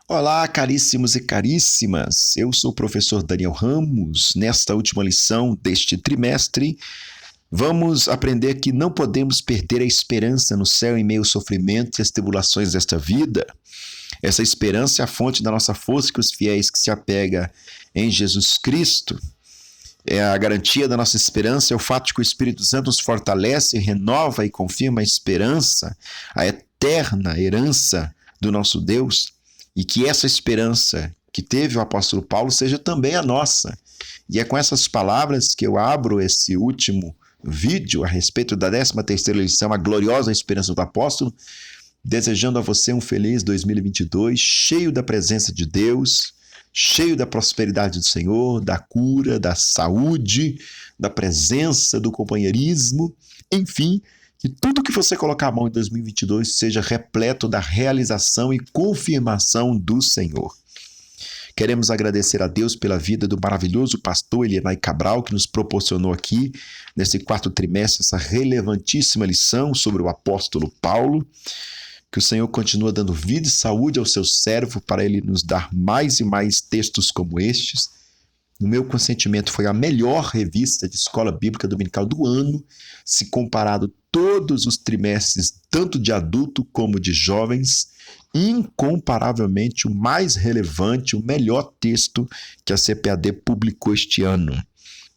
Olá, caríssimos e caríssimas. Eu sou o professor Daniel Ramos. Nesta última lição deste trimestre, vamos aprender que não podemos perder a esperança no céu em meio ao sofrimento e às tribulações desta vida. Essa esperança é a fonte da nossa força que os fiéis que se apegam em Jesus Cristo. É a garantia da nossa esperança, é o fato de que o Espírito Santo nos fortalece, renova e confirma a esperança, a eterna herança do nosso Deus. E que essa esperança que teve o apóstolo Paulo seja também a nossa. E é com essas palavras que eu abro esse último vídeo a respeito da 13ª lição, a gloriosa esperança do apóstolo, desejando a você um feliz 2022, cheio da presença de Deus, cheio da prosperidade do Senhor, da cura, da saúde, da presença, do companheirismo, enfim, que tudo que você colocar a mão em 2022 seja repleto da realização e confirmação do Senhor. Queremos agradecer a Deus pela vida do maravilhoso pastor Elienay Cabral, que nos proporcionou aqui, nesse 4º trimestre, essa relevantíssima lição sobre o apóstolo Paulo. Que o Senhor continue dando vida e saúde ao seu servo para ele nos dar mais e mais textos como estes. No meu consentimento, foi a melhor revista de escola bíblica dominical do ano, se comparado todos os trimestres, tanto de adulto como de jovens, incomparavelmente o mais relevante, o melhor texto que a CPAD publicou este ano,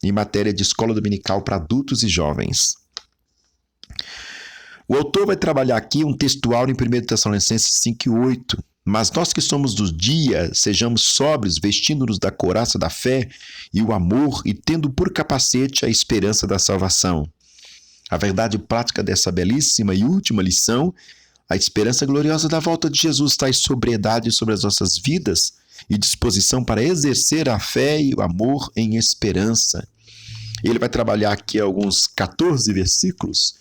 em matéria de escola dominical para adultos e jovens. O autor vai trabalhar aqui um textual em 1 Tessalonicenses 5:8. Mas nós que somos dos dias, sejamos sóbrios, vestindo-nos da couraça da fé e o amor, e tendo por capacete a esperança da salvação. A verdade prática dessa belíssima e última lição, a esperança gloriosa da volta de Jesus, traz sobriedade sobre as nossas vidas e disposição para exercer a fé e o amor em esperança. Ele vai trabalhar aqui alguns 14 versículos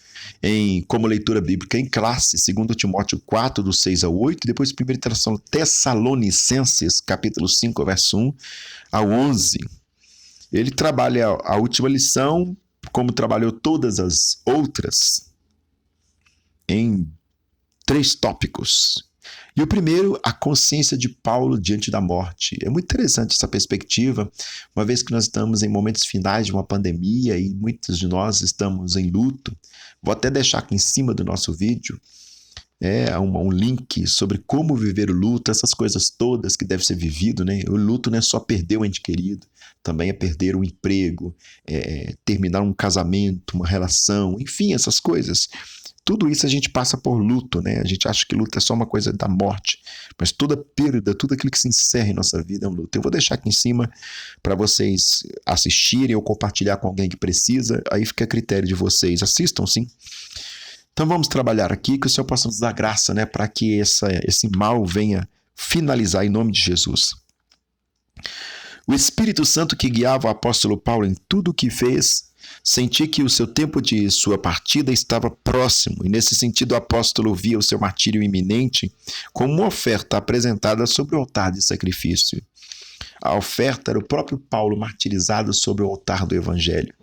como leitura bíblica em classe, 2 Timóteo 4, do 6 ao 8, e depois 1 Tessalonicenses, capítulo 5, verso 1 ao 11. Ele trabalha a última lição, como trabalhou todas as outras, em 3 tópicos. E o primeiro, a consciência de Paulo diante da morte. É muito interessante essa perspectiva, uma vez que nós estamos em momentos finais de uma pandemia e muitos de nós estamos em luto. Vou até deixar aqui em cima do nosso vídeo um link sobre como viver o luto, essas coisas todas que deve ser vivido, né? O luto não é só perder um ente querido, também é perder um emprego, terminar um casamento, uma relação, enfim, essas coisas. Tudo isso a gente passa por luto, né? A gente acha que luto é só uma coisa da morte, mas toda perda, tudo aquilo que se encerra em nossa vida é um luto. Eu vou deixar aqui em cima para vocês assistirem ou compartilhar com alguém que precisa, aí fica a critério de vocês. Assistam, sim. Então vamos trabalhar aqui, que o Senhor possa nos dar graça, né, para que esse mal venha finalizar em nome de Jesus. O Espírito Santo que guiava o apóstolo Paulo em tudo o que fez, senti que o seu tempo de sua partida estava próximo, e nesse sentido o apóstolo via o seu martírio iminente como uma oferta apresentada sobre o altar de sacrifício. A oferta era o próprio Paulo martirizado sobre o altar do Evangelho.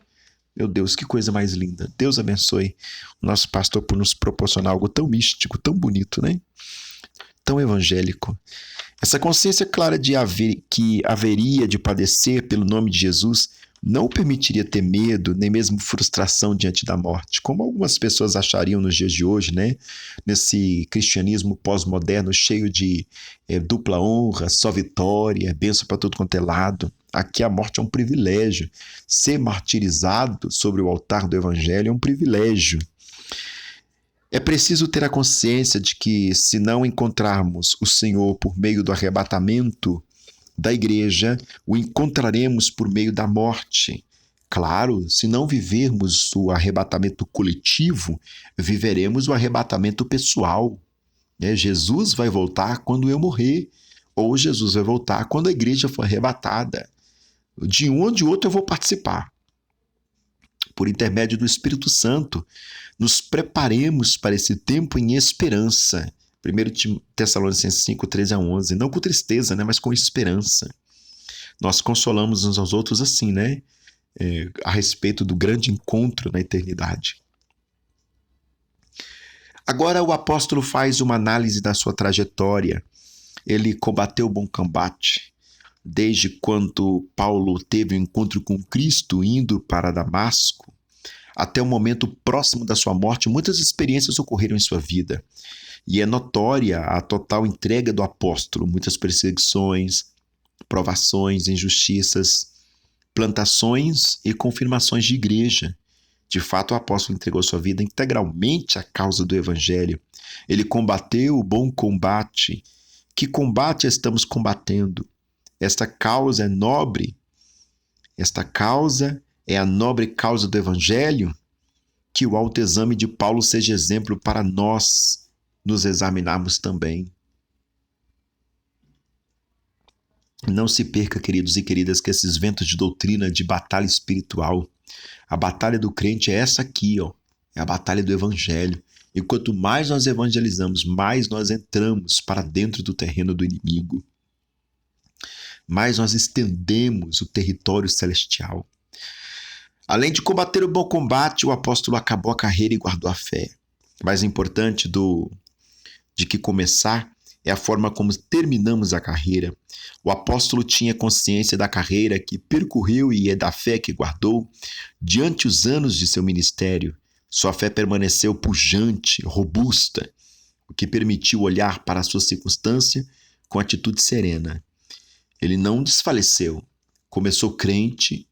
Meu Deus, que coisa mais linda. Deus abençoe o nosso pastor por nos proporcionar algo tão místico, tão bonito, né? Tão evangélico. Essa consciência clara que haveria de padecer pelo nome de Jesus não o permitiria ter medo, nem mesmo frustração diante da morte, como algumas pessoas achariam nos dias de hoje, né? Nesse cristianismo pós-moderno cheio de dupla honra, só vitória, bênção para tudo quanto é lado. Aqui a morte é um privilégio. Ser martirizado sobre o altar do Evangelho é um privilégio. É preciso ter a consciência de que, se não encontrarmos o Senhor por meio do arrebatamento da igreja, o encontraremos por meio da morte. Claro, se não vivermos o arrebatamento coletivo, viveremos o arrebatamento pessoal. Jesus vai voltar quando eu morrer, ou Jesus vai voltar quando a igreja for arrebatada. De um ou de outro eu vou participar. Por intermédio do Espírito Santo, nos preparemos para esse tempo em esperança. 1 Tessalonicenses 5, 13 a 11. Não com tristeza, né, mas com esperança. Nós consolamos uns aos outros assim, né? A respeito do grande encontro na eternidade. Agora o apóstolo faz uma análise da sua trajetória Ele combateu o bom combate. Desde quando Paulo teve o encontro com Cristo indo para Damasco, até o momento próximo da sua morte, muitas experiências ocorreram em sua vida. E é notória a total entrega do apóstolo, muitas perseguições, provações, injustiças, plantações e confirmações de igreja. De fato, o apóstolo entregou sua vida integralmente à causa do evangelho. Ele combateu o bom combate. Que combate estamos combatendo? Esta causa é nobre. Esta causa é a nobre causa do evangelho. Que o autoexame de Paulo seja exemplo para nós nos examinarmos também. Não se perca, queridos e queridas, que esses ventos de doutrina, de batalha espiritual, a batalha do crente é essa aqui, ó, é a batalha do evangelho. E quanto mais nós evangelizamos, mais nós entramos para dentro do terreno do inimigo. Mais nós estendemos o território celestial. Além de combater o bom combate, o apóstolo acabou a carreira e guardou a fé. Mais importante de que começar é a forma como terminamos a carreira. O apóstolo tinha consciência da carreira que percorreu e é da fé que guardou. Diante os anos de seu ministério, sua fé permaneceu pujante, robusta, o que permitiu olhar para a sua circunstância com atitude serena. Ele não desfaleceu, começou crente,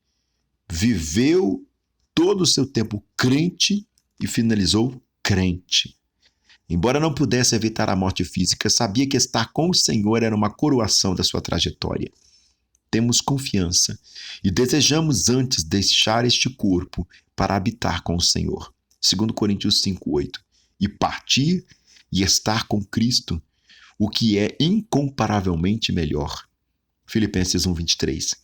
viveu todo o seu tempo crente e finalizou crente. Embora não pudesse evitar a morte física, sabia que estar com o Senhor era uma coroação da sua trajetória. Temos confiança e desejamos antes deixar este corpo para habitar com o Senhor. 2 Coríntios 5:8. E partir e estar com Cristo, o que é incomparavelmente melhor. Filipenses 1:23.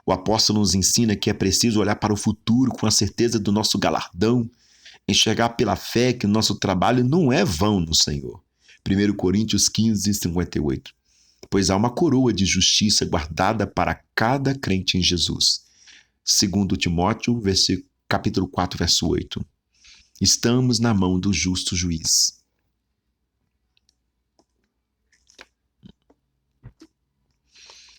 O apóstolo nos ensina que é preciso olhar para o futuro com a certeza do nosso galardão, enxergar pela fé que o nosso trabalho não é vão no Senhor. 1 Coríntios 15:58. Pois há uma coroa de justiça guardada para cada crente em Jesus. 2 Timóteo, capítulo 4, verso 8. Estamos na mão do justo juiz.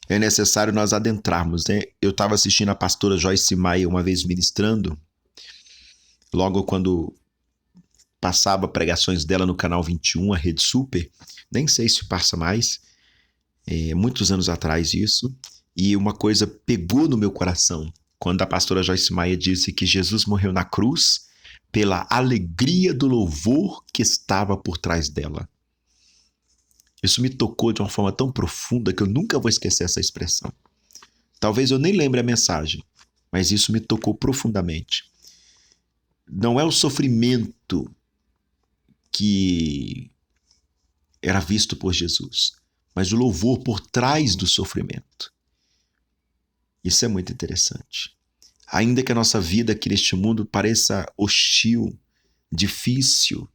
É necessário nós adentrarmos, né? Eu estava assistindo a pastora Joyce Meyer uma vez ministrando, logo quando passava pregações dela no canal 21, a Rede Super, nem sei se passa mais, muitos anos atrás isso, e uma coisa pegou no meu coração, quando a pastora Joyce Meyer disse que Jesus morreu na cruz pela alegria do louvor que estava por trás dela. Isso me tocou de uma forma tão profunda que eu nunca vou esquecer essa expressão. Talvez eu nem lembre a mensagem, mas isso me tocou profundamente. Não é o sofrimento que era visto por Jesus, mas o louvor por trás do sofrimento. Isso é muito interessante. Ainda que a nossa vida aqui neste mundo pareça hostil, difícil,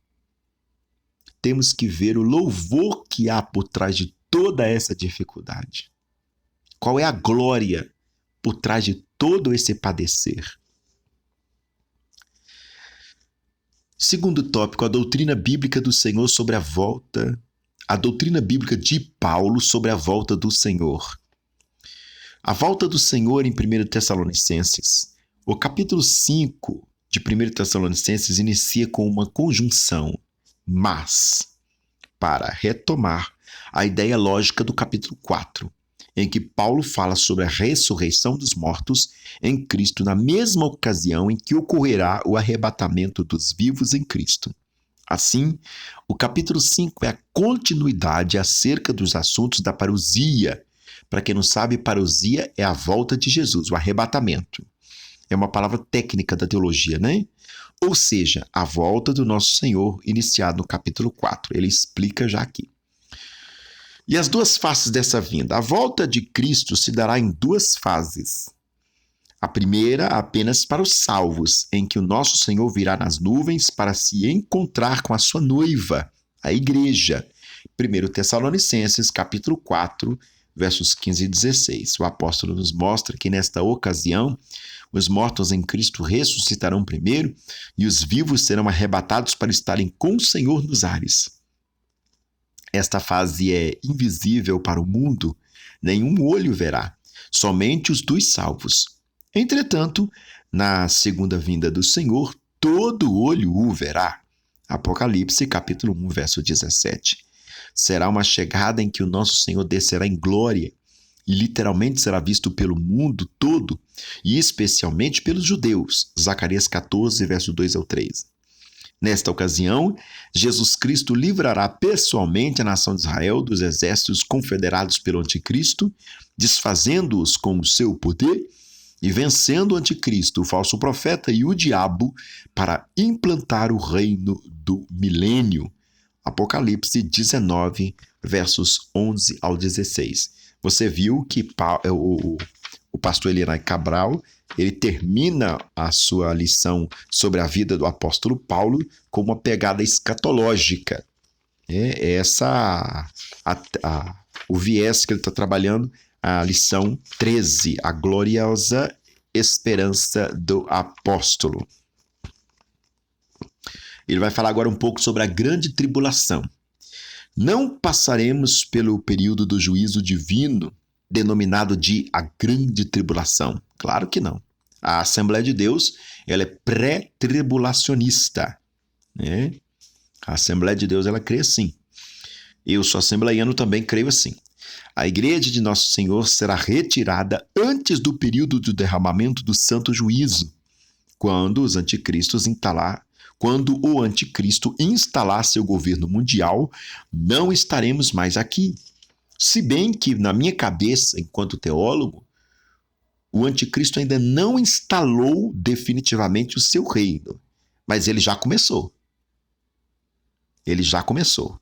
temos que ver o louvor que há por trás de toda essa dificuldade. Qual é a glória por trás de todo esse padecer? Segundo tópico, a doutrina bíblica do Senhor sobre a volta, a doutrina bíblica de Paulo sobre a volta do Senhor. A volta do Senhor em 1 Tessalonicenses. O capítulo 5 de 1 Tessalonicenses inicia com uma conjunção, mas, para retomar a ideia lógica do capítulo 4, em que Paulo fala sobre a ressurreição dos mortos em Cristo na mesma ocasião em que ocorrerá o arrebatamento dos vivos em Cristo. Assim, o capítulo 5 é a continuidade acerca dos assuntos da parousia. Para quem não sabe, parousia é a volta de Jesus, o arrebatamento. É uma palavra técnica da teologia, né? Ou seja, a volta do nosso Senhor, iniciado no capítulo 4. Ele explica já aqui. E as duas faces dessa vinda. A volta de Cristo se dará em duas fases. A primeira apenas para os salvos, em que o nosso Senhor virá nas nuvens para se encontrar com a sua noiva, a igreja. 1 Tessalonicenses, capítulo 4, versos 15 e 16. O apóstolo nos mostra que nesta ocasião, os mortos em Cristo ressuscitarão primeiro e os vivos serão arrebatados para estarem com o Senhor nos ares. Esta fase é invisível para o mundo, nenhum olho verá, somente os dos salvos. Entretanto, na segunda vinda do Senhor, todo olho o verá. Apocalipse, capítulo 1, verso 17. Será uma chegada em que o nosso Senhor descerá em glória e literalmente será visto pelo mundo todo e especialmente pelos judeus. Zacarias 14, verso 2 ao 3. Nesta ocasião, Jesus Cristo livrará pessoalmente a nação de Israel dos exércitos confederados pelo anticristo, desfazendo-os com o seu poder e vencendo o anticristo, o falso profeta e o diabo para implantar o reino do milênio. Apocalipse 19, versos 11 ao 16. Você viu que o pastor Elianai Cabral, ele termina a sua lição sobre a vida do apóstolo Paulo com uma pegada escatológica. É essa o viés que ele está trabalhando, a lição 13, a gloriosa esperança do apóstolo. Ele vai falar agora um pouco sobre a grande tribulação. Não passaremos pelo período do juízo divino, denominado de a grande tribulação. Claro que não. A Assembleia de Deus, ela é pré-tribulacionista, né? A Assembleia de Deus, ela crê assim. Eu sou assembleiano, também creio assim. A igreja de Nosso Senhor será retirada antes do período do derramamento do santo juízo, quando o anticristo instalar seu governo mundial, não estaremos mais aqui. Se bem que, na minha cabeça, enquanto teólogo, o anticristo ainda não instalou definitivamente o seu reino, mas ele já começou. Ele já começou.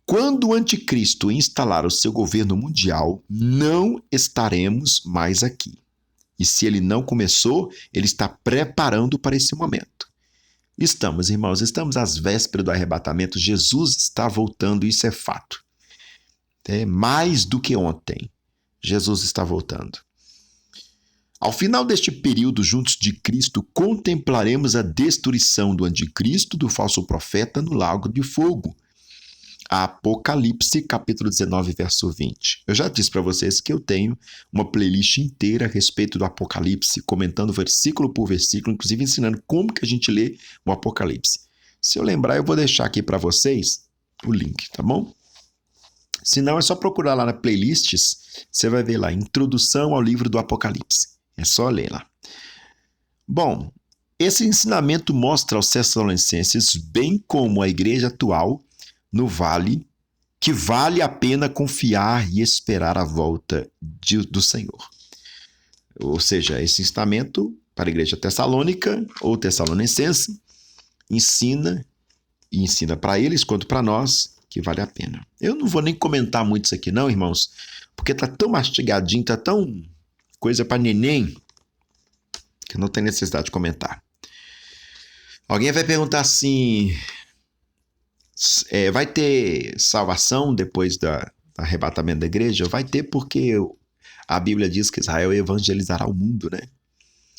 Quando o anticristo instalar o seu governo mundial, não estaremos mais aqui. E se ele não começou, ele está preparando para esse momento. Irmãos, estamos às vésperas do arrebatamento. Jesus está voltando, isso é fato. É mais do que ontem. Jesus está voltando. Ao final deste período, juntos de Cristo, contemplaremos a destruição do anticristo, do falso profeta, no lago de fogo. Apocalipse, capítulo 19, verso 20. Eu já disse para vocês que eu tenho uma playlist inteira a respeito do Apocalipse, comentando versículo por versículo, inclusive ensinando como que a gente lê o Apocalipse. Se eu lembrar, eu vou deixar aqui para vocês o link, tá bom? Se não, é só procurar lá na playlists, você vai ver lá, Introdução ao livro do Apocalipse. É só ler lá. Bom, esse ensinamento mostra aos Tessalonicenses, bem como a igreja atual, no vale, que vale a pena confiar e esperar a volta do Senhor. Ou seja, esse ensinamento para a igreja tessalônica ou tessalonicense ensina para eles quanto para nós que vale a pena. Eu não vou nem comentar muito isso aqui não, irmãos, porque tá tão mastigadinho, tá tão coisa para neném, que não tem necessidade de comentar. Alguém vai perguntar assim... vai ter salvação depois do arrebatamento da igreja? Vai ter, porque a Bíblia diz que Israel evangelizará o mundo, né?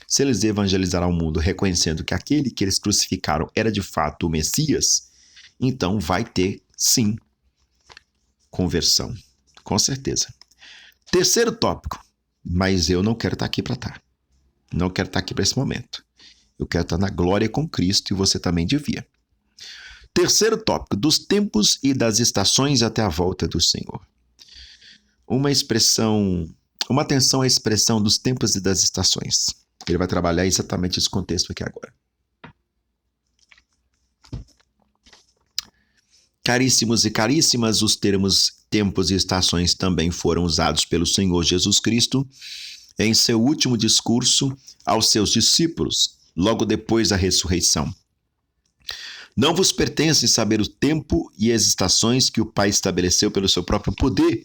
Se eles evangelizarão o mundo reconhecendo que aquele que eles crucificaram era de fato o Messias, então vai ter, sim, conversão. Com certeza. Terceiro tópico. Mas eu não quero estar aqui para estar. Não quero estar aqui para esse momento. Eu quero estar na glória com Cristo e você também devia. Terceiro tópico, dos tempos e das estações até a volta do Senhor. Uma atenção à expressão dos tempos e das estações. Ele vai trabalhar exatamente esse contexto aqui agora. Caríssimos e caríssimas, os termos tempos e estações também foram usados pelo Senhor Jesus Cristo em seu último discurso aos seus discípulos, logo depois da ressurreição. Não vos pertence saber o tempo e as estações que o Pai estabeleceu pelo seu próprio poder.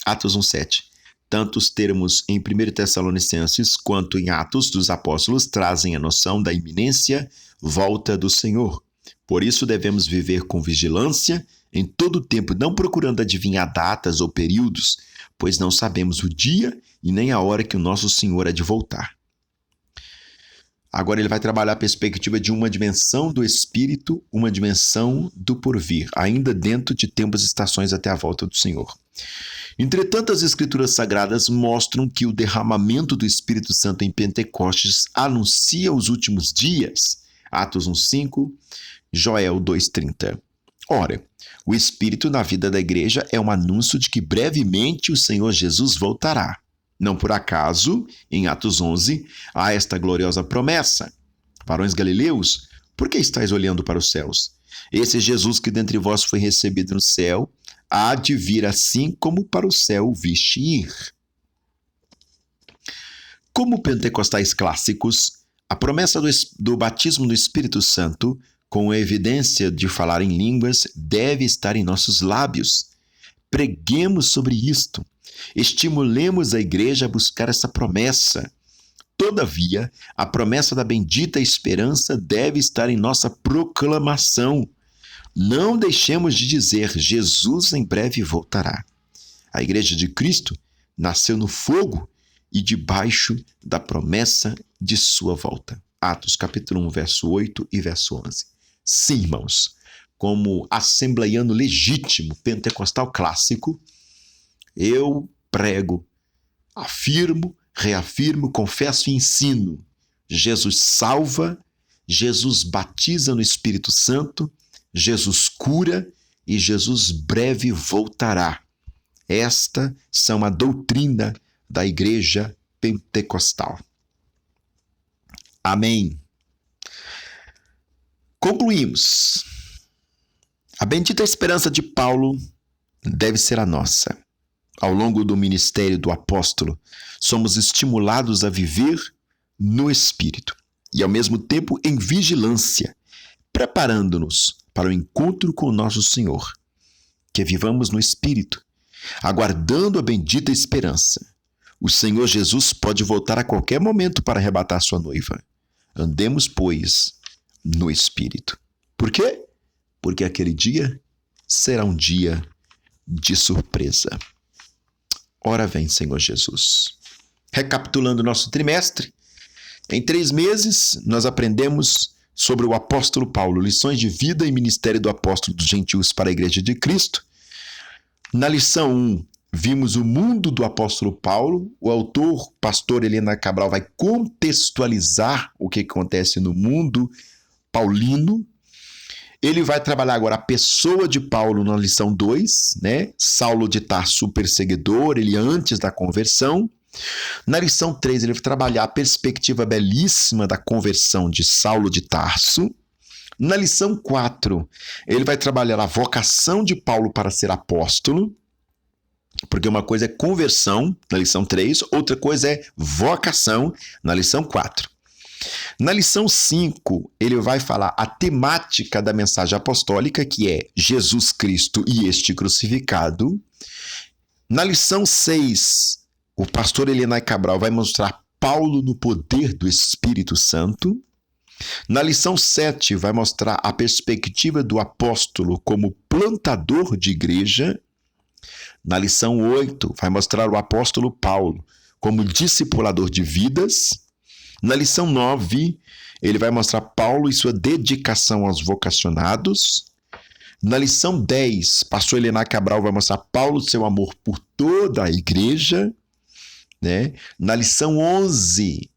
Atos 1:7. Tanto os termos em 1 Tessalonicenses quanto em Atos dos Apóstolos trazem a noção da iminência volta do Senhor. Por isso devemos viver com vigilância em todo o tempo, não procurando adivinhar datas ou períodos, pois não sabemos o dia e nem a hora que o nosso Senhor há de voltar. Agora ele vai trabalhar a perspectiva de uma dimensão do Espírito, uma dimensão do porvir, ainda dentro de tempos e estações até a volta do Senhor. Entretanto, as Escrituras Sagradas mostram que o derramamento do Espírito Santo em Pentecostes anuncia os últimos dias. Atos 1:5, Joel 2:30. Ora, o Espírito na vida da igreja é um anúncio de que brevemente o Senhor Jesus voltará. Não por acaso, em Atos 11, há esta gloriosa promessa. Varões galileus, por que estáis olhando para os céus? Esse Jesus que dentre vós foi recebido no céu, há de vir assim como para o céu o viste ir. Como pentecostais clássicos, a promessa do batismo do Espírito Santo, com a evidência de falar em línguas, deve estar em nossos lábios. Preguemos sobre isto. Estimulemos a igreja a buscar essa promessa. Todavia, a promessa da bendita esperança deve estar em nossa proclamação. Não deixemos de dizer: Jesus em breve voltará. A igreja de Cristo nasceu no fogo e debaixo da promessa de sua volta. Atos capítulo 1, verso 8 e verso 11. Sim, irmãos, como assembleiano legítimo, pentecostal clássico, eu prego, afirmo, reafirmo, confesso e ensino. Jesus salva, Jesus batiza no Espírito Santo, Jesus cura e Jesus breve voltará. Esta são a doutrina da igreja pentecostal. Amém. Concluímos. A bendita esperança de Paulo deve ser a nossa. Ao longo do ministério do apóstolo, somos estimulados a viver no Espírito e, ao mesmo tempo, em vigilância, preparando-nos para o encontro com o nosso Senhor. Que vivamos no Espírito, aguardando a bendita esperança. O Senhor Jesus pode voltar a qualquer momento para arrebatar sua noiva. Andemos, pois, no Espírito. Por quê? Porque aquele dia será um dia de surpresa. Ora vem, Senhor Jesus. Recapitulando nosso trimestre, em 3 meses nós aprendemos sobre o apóstolo Paulo, lições de vida e ministério do apóstolo dos gentios para a igreja de Cristo. Na lição 1, vimos o mundo do apóstolo Paulo. O autor, pastor Helena Cabral, vai contextualizar o que acontece no mundo paulino. Ele vai trabalhar agora a pessoa de Paulo na lição 2, né? Saulo de Tarso, perseguidor, ele antes da conversão. Na lição 3, ele vai trabalhar a perspectiva belíssima da conversão de Saulo de Tarso. Na lição 4, ele vai trabalhar a vocação de Paulo para ser apóstolo, porque uma coisa é conversão, na lição 3, outra coisa é vocação, na lição 4. Na lição 5, ele vai falar a temática da mensagem apostólica, que é Jesus Cristo e este crucificado. Na lição 6, o pastor Helena Cabral vai mostrar Paulo no poder do Espírito Santo. Na lição 7, vai mostrar a perspectiva do apóstolo como plantador de igreja. Na lição 8, vai mostrar o apóstolo Paulo como discipulador de vidas. Na lição 9, ele vai mostrar Paulo e sua dedicação aos vocacionados. Na lição 10, pastor Helena Cabral vai mostrar Paulo e seu amor por toda a igreja, né? Na lição 11,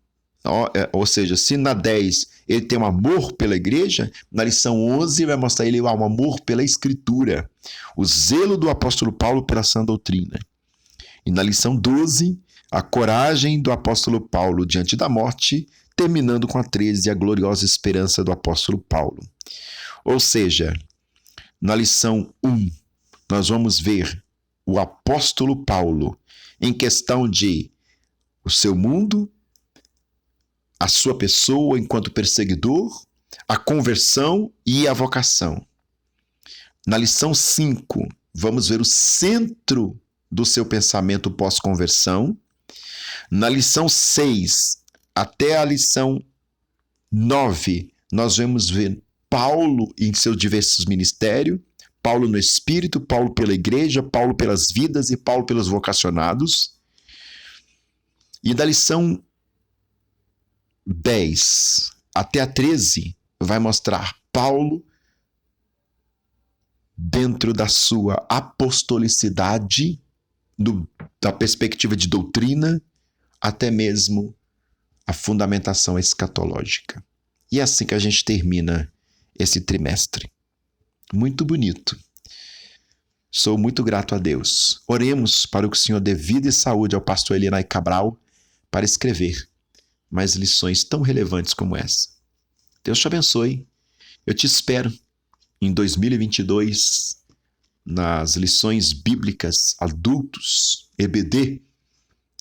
ou seja, se na 10 ele tem um amor pela igreja, na lição 11 vai mostrar ele um amor pela escritura, o zelo do apóstolo Paulo pela sã doutrina. E na lição 12, a coragem do apóstolo Paulo diante da morte, terminando com a 13, a gloriosa esperança do apóstolo Paulo. Ou seja, na lição 1, nós vamos ver o apóstolo Paulo em questão de o seu mundo, a sua pessoa enquanto perseguidor, a conversão e a vocação. Na lição 5, vamos ver o centro do seu pensamento pós-conversão. Na lição 6 até a lição 9, nós vamos ver Paulo em seus diversos ministérios, Paulo no Espírito, Paulo pela igreja, Paulo pelas vidas e Paulo pelos vocacionados. E da lição 10 até a 13 vai mostrar Paulo dentro da sua apostolicidade, da perspectiva de doutrina, até mesmo a fundamentação escatológica. E é assim que a gente termina esse trimestre. Muito bonito. Sou muito grato a Deus. Oremos para que o Senhor dê vida e saúde ao pastor Elianai Cabral para escrever mais lições tão relevantes como essa. Deus te abençoe. Eu te espero em 2022 nas lições bíblicas adultos, EBD,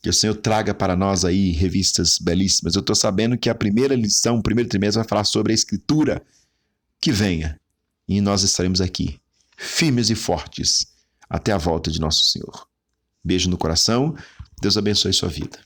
que o Senhor traga para nós aí revistas belíssimas. Eu estou sabendo que a primeira lição, o primeiro trimestre, vai falar sobre a Escritura. Que venha e nós estaremos aqui, firmes e fortes, até a volta de nosso Senhor. Beijo no coração. Deus abençoe sua vida.